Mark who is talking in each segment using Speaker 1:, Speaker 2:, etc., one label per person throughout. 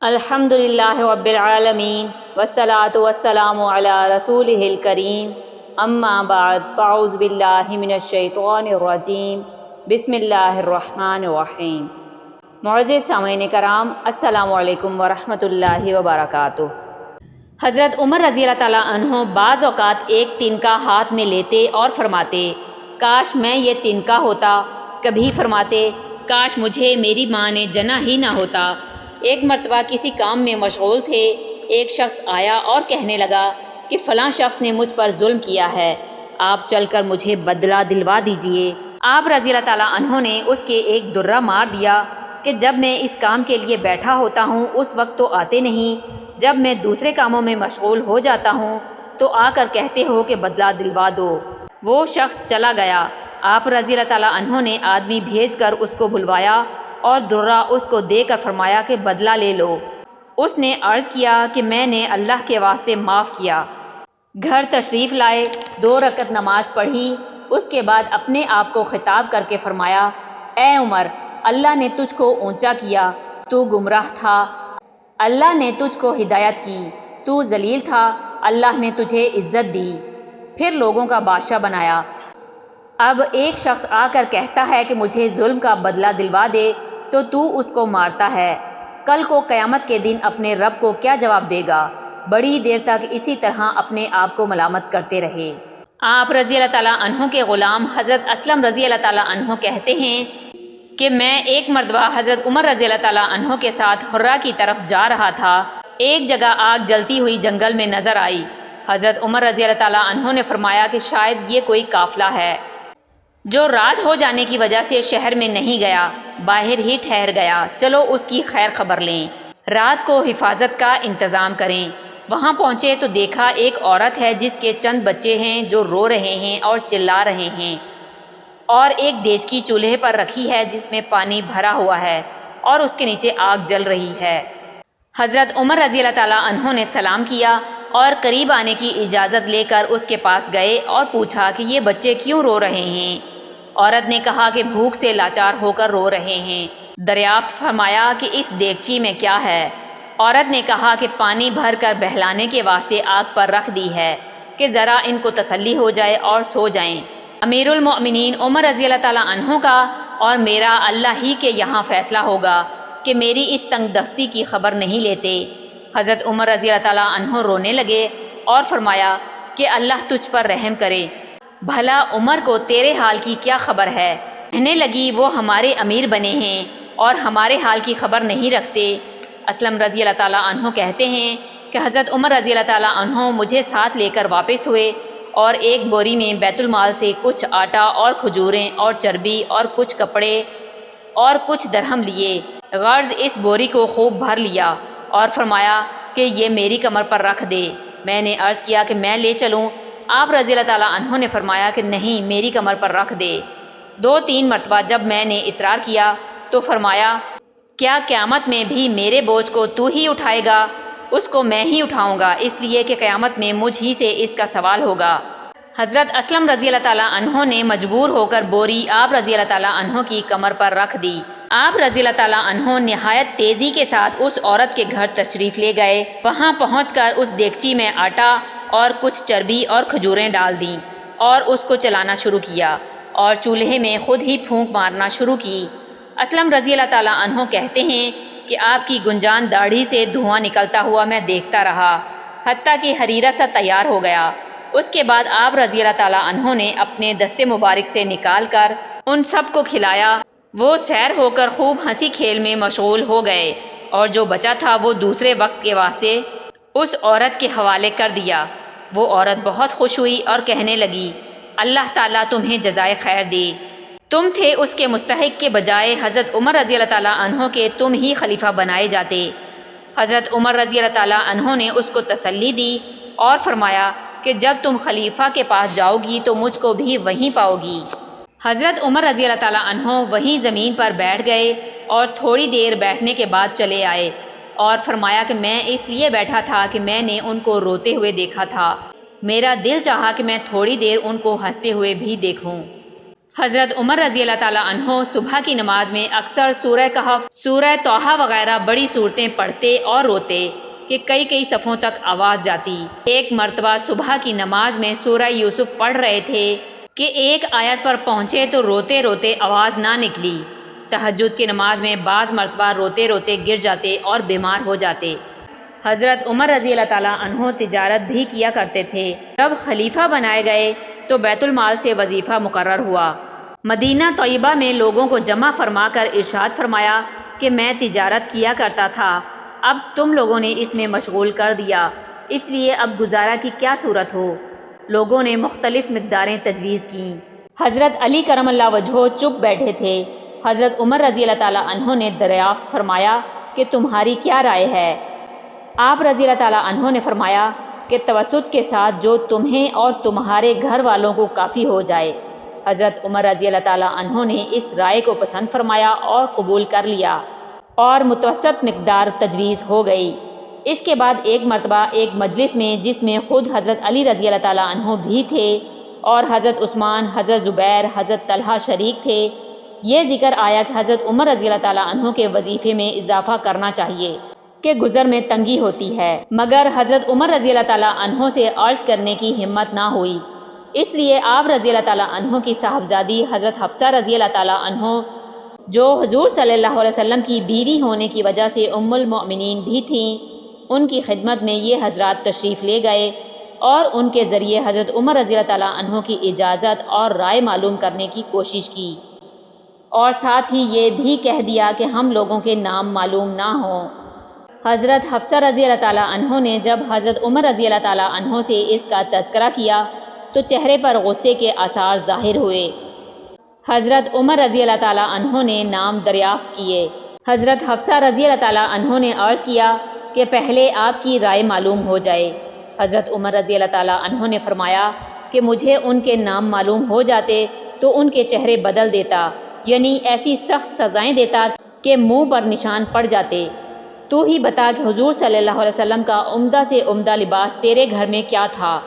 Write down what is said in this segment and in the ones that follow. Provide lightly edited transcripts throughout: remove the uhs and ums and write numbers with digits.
Speaker 1: الحمدللہ رب العالمین والصلاة والسلام علی رسولہ الکریم اما بعد فاعوذ باللہ من الشیطان الرجیم بسم اللہ الرحمن الرحیم۔ معزز سامعین کرام، السلام علیکم ورحمۃ اللہ وبرکاتہ۔ حضرت عمر رضی اللہ تعالیٰ عنہ بعض اوقات ایک تنکا ہاتھ میں لیتے اور فرماتے کاش میں یہ تنکا ہوتا، کبھی فرماتے کاش مجھے میری ماں نے جنا ہی نہ ہوتا۔ ایک مرتبہ کسی کام میں مشغول تھے، ایک شخص آیا اور کہنے لگا کہ فلاں شخص نے مجھ پر ظلم کیا ہے، آپ چل کر مجھے بدلہ دلوا دیجئے۔ آپ رضی اللہ تعالیٰ عنہ نے اس کے ایک درہ مار دیا کہ جب میں اس کام کے لیے بیٹھا ہوتا ہوں اس وقت تو آتے نہیں، جب میں دوسرے کاموں میں مشغول ہو جاتا ہوں تو آ کر کہتے ہو کہ بدلہ دلوا دو۔ وہ شخص چلا گیا۔ آپ رضی اللہ تعالیٰ عنہ نے آدمی بھیج کر اس کو بلوایا اور درہ اس کو دے کر فرمایا کہ بدلہ لے لو۔ اس نے عرض کیا کہ میں نے اللہ کے واسطے معاف کیا۔ گھر تشریف لائے، 2 رکعت نماز پڑھی، اس کے بعد اپنے آپ کو خطاب کر کے فرمایا اے عمر، اللہ نے تجھ کو اونچا کیا، تو گمراہ تھا، اللہ نے تجھ کو ہدایت کی، تو ذلیل تھا، اللہ نے تجھے عزت دی، پھر لوگوں کا بادشاہ بنایا۔ اب ایک شخص آ کر کہتا ہے کہ مجھے ظلم کا بدلہ دلوا دے تو اس کو مارتا ہے، کل کو قیامت کے دن اپنے رب کو کیا جواب دے گا؟ بڑی دیر تک اسی طرح اپنے آپ کو ملامت کرتے رہے۔ آپ رضی اللہ تعالیٰ عنہ کے غلام حضرت اسلم رضی اللہ تعالیٰ عنہ کہتے ہیں کہ میں ایک مرتبہ حضرت عمر رضی اللہ تعالیٰ عنہ کے ساتھ حرہ کی طرف جا رہا تھا۔ ایک جگہ آگ جلتی ہوئی جنگل میں نظر آئی۔ حضرت عمر رضی اللہ تعالیٰ عنہ نے فرمایا کہ شاید یہ کوئی قافلہ ہے جو رات ہو جانے کی وجہ سے شہر میں نہیں گیا، باہر ہی ٹھہر گیا، چلو اس کی خیر خبر لیں، رات کو حفاظت کا انتظام کریں۔ وہاں پہنچے تو دیکھا ایک عورت ہے جس کے چند بچے ہیں جو رو رہے ہیں اور چلا رہے ہیں، اور ایک دیچکی چولہے پر رکھی ہے جس میں پانی بھرا ہوا ہے اور اس کے نیچے آگ جل رہی ہے۔ حضرت عمر رضی اللہ تعالیٰ عنہ نے سلام کیا اور قریب آنے کی اجازت لے کر اس کے پاس گئے اور پوچھا کہ یہ بچے کیوں رو رہے ہیں؟ عورت نے کہا کہ بھوک سے لاچار ہو کر رو رہے ہیں۔ دریافت فرمایا کہ اس دیگچی میں کیا ہے؟ عورت نے کہا کہ پانی بھر کر بہلانے کے واسطے آگ پر رکھ دی ہے کہ ذرا ان کو تسلی ہو جائے اور سو جائیں۔ امیر المؤمنین عمر رضی اللہ تعالیٰ عنہ کا اور میرا اللہ ہی کے یہاں فیصلہ ہوگا کہ میری اس تنگ دستی کی خبر نہیں لیتے۔ حضرت عمر رضی اللہ تعالیٰ عنہ رونے لگے اور فرمایا کہ اللہ تجھ پر رحم کرے، بھلا عمر کو تیرے حال کی کیا خبر ہے؟ کہنے لگی وہ ہمارے امیر بنے ہیں اور ہمارے حال کی خبر نہیں رکھتے۔ اسلم رضی اللہ تعالیٰ عنہ کہتے ہیں کہ حضرت عمر رضی اللہ تعالیٰ عنہ مجھے ساتھ لے کر واپس ہوئے اور ایک بوری میں بیت المال سے کچھ آٹا اور کھجوریں اور چربی اور کچھ کپڑے اور کچھ درہم لیے، غرض اس بوری کو خوب بھر لیا اور فرمایا کہ یہ میری کمر پر رکھ دے۔ میں نے عرض کیا کہ میں لے چلوں؟ آپ رضی اللہ تعالیٰ عنہ نے فرمایا کہ نہیں، میری کمر پر رکھ دے۔ 2-3 مرتبہ جب میں نے اصرار کیا تو فرمایا کیا قیامت میں بھی میرے بوجھ کو تو ہی اٹھائے گا؟ اس کو میں ہی اٹھاؤں گا، اس لیے کہ قیامت میں مجھ ہی سے اس کا سوال ہوگا۔ حضرت اسلم رضی اللہ تعالیٰ عنہ نے مجبور ہو کر بوری آپ رضی اللہ تعالیٰ عنہ کی کمر پر رکھ دی۔ آپ رضی اللہ تعالیٰ عنہ نہایت تیزی کے ساتھ اس عورت کے گھر تشریف لے گئے۔ وہاں پہنچ کر اس دیگچی میں آٹا اور کچھ چربی اور کھجوریں ڈال دیں اور اس کو چلانا شروع کیا اور چولہے میں خود ہی پھونک مارنا شروع کی۔ اسلم رضی اللہ تعالیٰ عنہ کہتے ہیں کہ آپ کی گنجان داڑھی سے دھواں نکلتا ہوا میں دیکھتا رہا حتیٰ کہ حریرہ سا تیار ہو گیا۔ اس کے بعد آپ رضی اللہ تعالیٰ عنہ نے اپنے دستے مبارک سے نکال کر ان سب کو کھلایا۔ وہ سیر ہو کر خوب ہنسی کھیل میں مشغول ہو گئے اور جو بچا تھا وہ دوسرے وقت کے واسطے اس عورت کے حوالے کر دیا۔ وہ عورت بہت خوش ہوئی اور کہنے لگی اللہ تعالیٰ تمہیں جزائے خیر دے، تم تھے اس کے مستحق کے بجائے حضرت عمر رضی اللہ تعالیٰ عنہ کے تم ہی خلیفہ بنائے جاتے۔ حضرت عمر رضی اللہ تعالیٰ عنہ نے اس کو تسلی دی اور فرمایا کہ جب تم خلیفہ کے پاس جاؤ گی تو مجھ کو بھی وہیں پاؤ گی۔ حضرت عمر رضی اللہ تعالیٰ عنہ وہیں زمین پر بیٹھ گئے اور تھوڑی دیر بیٹھنے کے بعد چلے آئے اور فرمایا کہ میں اس لیے بیٹھا تھا کہ میں نے ان کو روتے ہوئے دیکھا تھا، میرا دل چاہا کہ میں تھوڑی دیر ان کو ہنستے ہوئے بھی دیکھوں۔ حضرت عمر رضی اللہ تعالیٰ عنہ صبح کی نماز میں اکثر سورہ کہف، سورہ طٰہٰ وغیرہ بڑی صورتیں پڑھتے اور روتے کہ کئی صفوں تک آواز جاتی۔ ایک مرتبہ صبح کی نماز میں سورہ یوسف پڑھ رہے تھے کہ ایک آیت پر پہنچے تو روتے روتے آواز نہ نکلی۔ تہجد کی نماز میں بعض مرتبہ روتے روتے گر جاتے اور بیمار ہو جاتے۔ حضرت عمر رضی اللہ تعالیٰ عنہ تجارت بھی کیا کرتے تھے۔ جب خلیفہ بنائے گئے تو بیت المال سے وظیفہ مقرر ہوا۔ مدینہ طیبہ میں لوگوں کو جمع فرما کر ارشاد فرمایا کہ میں تجارت کیا کرتا تھا، اب تم لوگوں نے اس میں مشغول کر دیا، اس لیے اب گزارا کی کیا صورت ہو۔ لوگوں نے مختلف مقداریں تجویز کیں۔ حضرت علی کرم اللہ وجہہ چپ بیٹھے تھے۔ حضرت عمر رضی اللہ تعالیٰ عنہ نے دریافت فرمایا کہ تمہاری کیا رائے ہے؟ آپ رضی اللہ تعالیٰ عنہ نے فرمایا کہ توسط کے ساتھ جو تمہیں اور تمہارے گھر والوں کو کافی ہو جائے۔ حضرت عمر رضی اللہ تعالیٰ عنہ نے اس رائے کو پسند فرمایا اور قبول کر لیا اور متوسط مقدار تجویز ہو گئی۔ اس کے بعد ایک مرتبہ ایک مجلس میں جس میں خود حضرت علی رضی اللہ تعالیٰ عنہ بھی تھے اور حضرت عثمان، حضرت زبیر، حضرت طلحہ شریک تھے، یہ ذکر آیا کہ حضرت عمر رضی اللہ تعالیٰ عنہ کے وظیفے میں اضافہ کرنا چاہیے کہ گزر میں تنگی ہوتی ہے، مگر حضرت عمر رضی اللہ تعالیٰ عنہ سے عرض کرنے کی ہمت نہ ہوئی۔ اس لیے آپ رضی اللہ تعالیٰ عنہ کی صاحبزادی حضرت حفصہ رضی اللہ تعالیٰ عنہ، جو حضور صلی اللہ علیہ وسلم کی بیوی ہونے کی وجہ سے ام المؤمنین بھی تھیں، ان کی خدمت میں یہ حضرات تشریف لے گئے اور ان کے ذریعے حضرت عمر رضی اللہ تعالیٰ عنہ کی اجازت اور رائے معلوم کرنے کی کوشش کی، اور ساتھ ہی یہ بھی کہہ دیا کہ ہم لوگوں کے نام معلوم نہ ہوں۔ حضرت حفصہ رضی اللہ تعالیٰ عنہ نے جب حضرت عمر رضی اللہ تعالیٰ عنہ سے اس کا تذکرہ کیا تو چہرے پر غصے کے آثار ظاہر ہوئے۔ حضرت عمر رضی اللہ تعالیٰ عنہ نے نام دریافت کیے۔ حضرت حفصہ رضی اللہ تعالیٰ عنہ نے عرض کیا کہ پہلے آپ کی رائے معلوم ہو جائے۔ حضرت عمر رضی اللہ تعالیٰ عنہ نے فرمایا کہ مجھے ان کے نام معلوم ہو جاتے تو ان کے چہرے بدل دیتا، یعنی ایسی سخت سزائیں دیتا کہ منہ پر نشان پڑ جاتے۔ تو ہی بتا کہ حضور صلی اللہ علیہ وسلم کا عمدہ سے عمدہ لباس تیرے گھر میں کیا تھا؟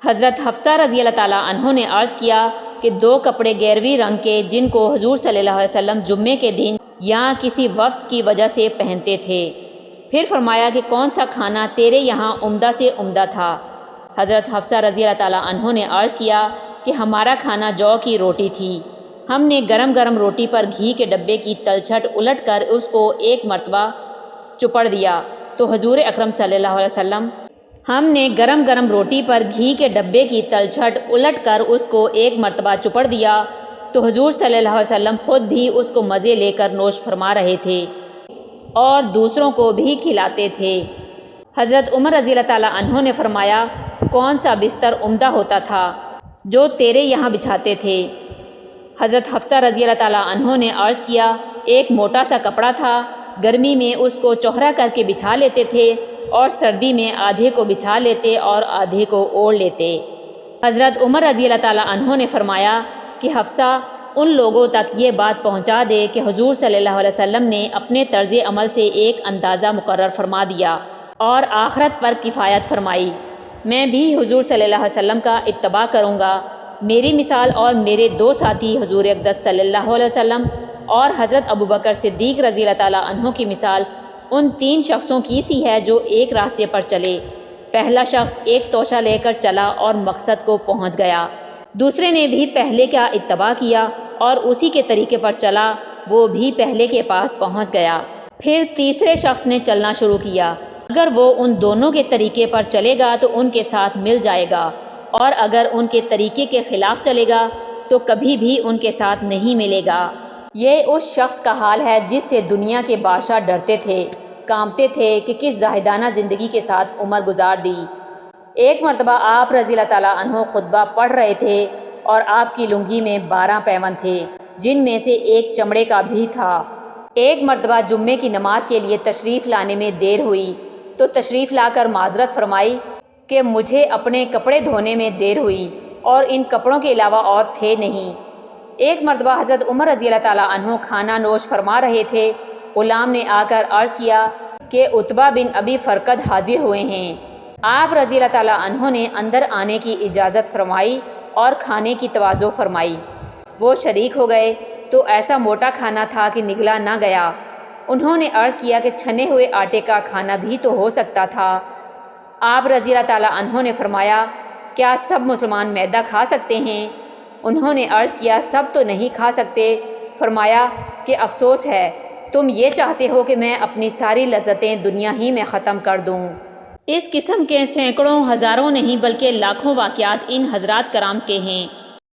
Speaker 1: حضرت حفصہ رضی اللہ تعالیٰ عنہ نے عرض کیا کہ 2 کپڑے گیروی رنگ کے جن کو حضور صلی اللہ علیہ وسلم جمعے کے دن یا کسی وفد کی وجہ سے پہنتے تھے۔ پھر فرمایا کہ کون سا کھانا تیرے یہاں عمدہ سے عمدہ تھا؟ حضرت حفصہ رضی اللہ تعالیٰ عنہ نے عرض کیا کہ ہمارا کھانا جو کی روٹی تھی، ہم نے گرم گرم روٹی پر گھی کے ڈبے کی تلچھٹ الٹ کر اس کو ایک مرتبہ چپڑ دیا تو حضور اکرم صلی اللہ علیہ وسلم ہم نے گرم گرم روٹی پر گھی کے ڈبے کی تلچھٹ الٹ کر اس کو ایک مرتبہ چپڑ دیا تو حضور صلی اللہ علیہ وسلم خود بھی اس کو مزے لے کر نوش فرما رہے تھے اور دوسروں کو بھی کھلاتے تھے۔ حضرت عمر رضی اللہ تعالیٰ عنہ نے فرمایا کون سا بستر عمدہ ہوتا تھا جو تیرے یہاں بچھاتے تھے؟ حضرت حفصہ رضی اللہ تعالیٰ عنہ نے عرض کیا ایک موٹا سا کپڑا تھا، گرمی میں اس کو چوہرا کر کے بچھا لیتے تھے اور سردی میں آدھے کو بچھا لیتے اور آدھے کو اوڑھ لیتے۔ حضرت عمر رضی اللہ تعالیٰ عنہ نے فرمایا کہ حفصہ ان لوگوں تک یہ بات پہنچا دے کہ حضور صلی اللہ علیہ وسلم نے اپنے طرز عمل سے ایک اندازہ مقرر فرما دیا اور آخرت پر کفایت فرمائی۔ میں بھی حضور صلی اللہ علیہ وسلم کا اتباع کروں گا۔ میری مثال اور میرے 2 ساتھی حضور اقدس صلی اللہ علیہ وسلم اور حضرت ابوبکر صدیق رضی اللہ تعالیٰ عنہ کی مثال ان 3 شخصوں کی سی ہے جو ایک راستے پر چلے۔ پہلا شخص ایک توشہ لے کر چلا اور مقصد کو پہنچ گیا، دوسرے نے بھی پہلے کا اتباع کیا اور اسی کے طریقے پر چلا، وہ بھی پہلے کے پاس پہنچ گیا۔ پھر تیسرے شخص نے چلنا شروع کیا، اگر وہ ان دونوں کے طریقے پر چلے گا تو ان کے ساتھ مل جائے گا، اور اگر ان کے طریقے کے خلاف چلے گا تو کبھی بھی ان کے ساتھ نہیں ملے گا۔ یہ اس شخص کا حال ہے جس سے دنیا کے بادشاہ ڈرتے تھے، کانپتے تھے کہ کس زاہدانہ زندگی کے ساتھ عمر گزار دی۔ ایک مرتبہ آپ رضی اللہ تعالیٰ عنہ خطبہ پڑھ رہے تھے اور آپ کی لنگی میں 12 پیوند تھے جن میں سے ایک چمڑے کا بھی تھا۔ ایک مرتبہ جمعے کی نماز کے لیے تشریف لانے میں دیر ہوئی تو تشریف لا کر معذرت فرمائی کہ مجھے اپنے کپڑے دھونے میں دیر ہوئی اور ان کپڑوں کے علاوہ اور تھے نہیں۔ ایک مرتبہ حضرت عمر رضی اللہ تعالیٰ عنہ کھانا نوش فرما رہے تھے، غلام نے آ کر عرض کیا کہ عتبہ بن ابی فرقد حاضر ہوئے ہیں۔ آپ رضی اللہ تعالیٰ عنہ نے اندر آنے کی اجازت فرمائی اور کھانے کی تواضع فرمائی۔ وہ شریک ہو گئے تو ایسا موٹا کھانا تھا کہ نگلا نہ گیا۔ انہوں نے عرض کیا کہ چھنے ہوئے آٹے کا کھانا بھی تو ہو سکتا تھا۔ آپ رضی اللہ تعالیٰ عنہ نے فرمایا، کیا سب مسلمان میدا کھا سکتے ہیں؟ انہوں نے عرض کیا، سب تو نہیں کھا سکتے۔ فرمایا کہ افسوس ہے، تم یہ چاہتے ہو کہ میں اپنی ساری لذتیں دنیا ہی میں ختم کر دوں۔ اس قسم کے سینکڑوں ہزاروں نہیں بلکہ لاکھوں واقعات ان حضرات کرام کے ہیں۔